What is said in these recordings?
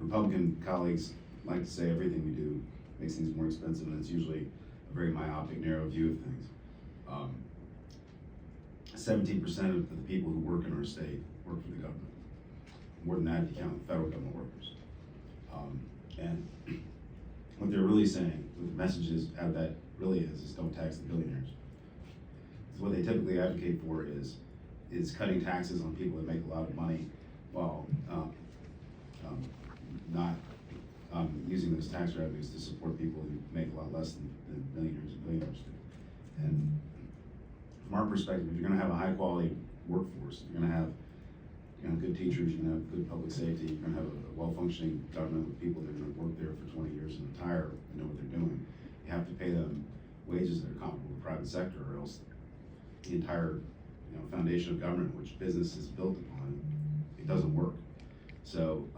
Republican colleagues like to say everything we do makes things more expensive, and it's usually a very myopic, narrow view of things. 17% of the people who work in our state work for the government. More than that if you count the federal government workers. And what they're really saying, what the message is out of that really is don't tax the billionaires. Because what they typically advocate for is cutting taxes on people that make a lot of money while not using those tax revenues to support people who make a lot less than millionaires and billionaires do. And from our perspective, if you're going to have a high quality workforce, you're going to have good teachers, you're going to have good public safety, you're going to have a well-functioning government with people that are going to work there for 20 years and retire and know what they're doing. You have to pay them wages that are comparable to the private sector, or else the entire foundation of government, which business is built upon, it doesn't work. So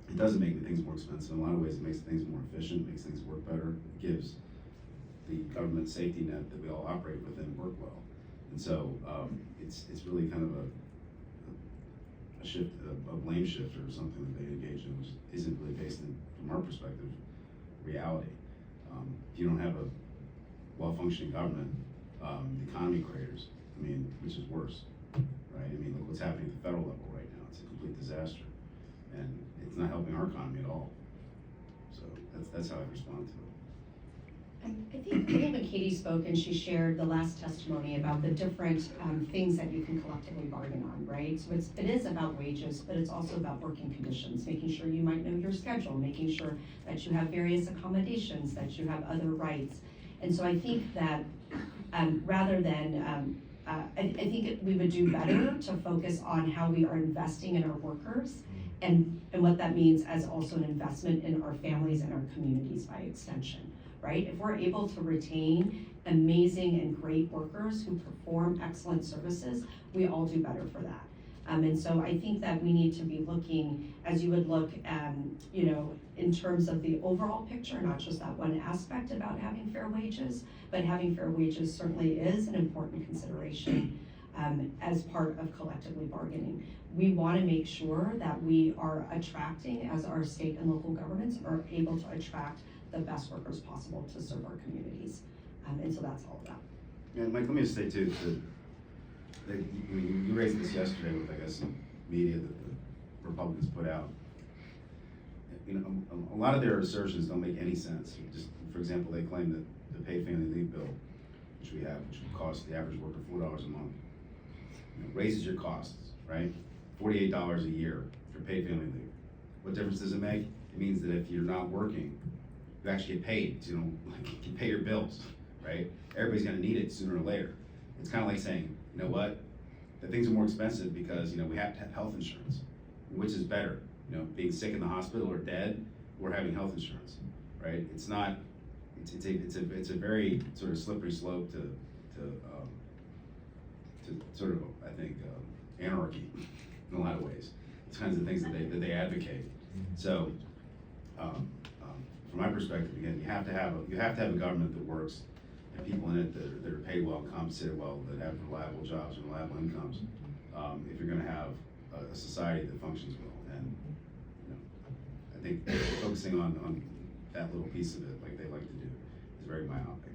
it doesn't make things more expensive. In a lot of ways, it makes things more efficient, makes things work better. It gives the government safety net that we all operate within work well. And so it's really kind of a shift, a blame shift or something that they engage in, which isn't really based in, from our perspective, reality. If you don't have a well-functioning government, the economy craters. I mean, which is worse, right? I mean, look what's happening at the federal level right now. It's a complete disaster, and it's not helping our economy at all. So that's how I respond to it. I think when Katie spoke and she shared the last testimony about the different things that you can collectively bargain on, right? So it is about wages, but it's also about working conditions, making sure you might know your schedule, making sure that you have various accommodations, that you have other rights. And so I think that rather than, I think we would do better to focus on how we are investing in our workers and what that means as also an investment in our families and our communities by extension. Right? If we're able to retain amazing and great workers who perform excellent services, we all do better for that. And so I think that we need to be looking, as you would look, in terms of the overall picture, not just that one aspect about having fair wages, but having fair wages certainly is an important consideration as part of collectively bargaining. We want to make sure that we are attracting, as our state and local governments are able to attract the best workers possible to serve our communities. And so that's all of that. Yeah, Mike, let me just say too, that you raised this yesterday with, I guess, some media that the Republicans put out. A lot of their assertions don't make any sense. Just, for example, they claim that the paid family leave bill, which we have, which would cost the average worker $4 a month, raises your costs, right? $48 a year for paid family leave. What difference does it make? It means that if you're not working, you actually get paid, you can pay your bills, right? Everybody's gonna need it sooner or later. It's kind of like saying, you know what, the things are more expensive because, we have to have health insurance. Which is better, being sick in the hospital or dead, or having health insurance, right? It's not, it's a very sort of slippery slope to sort of, I think, anarchy in a lot of ways. It's kinds of things that they advocate. So, from my perspective, again, you have to have a government that works and people in it that are paid well, compensated well, that have reliable jobs and reliable incomes. If you're going to have a society that functions well, and I think focusing on that little piece of it, like they like to do, is very myopic.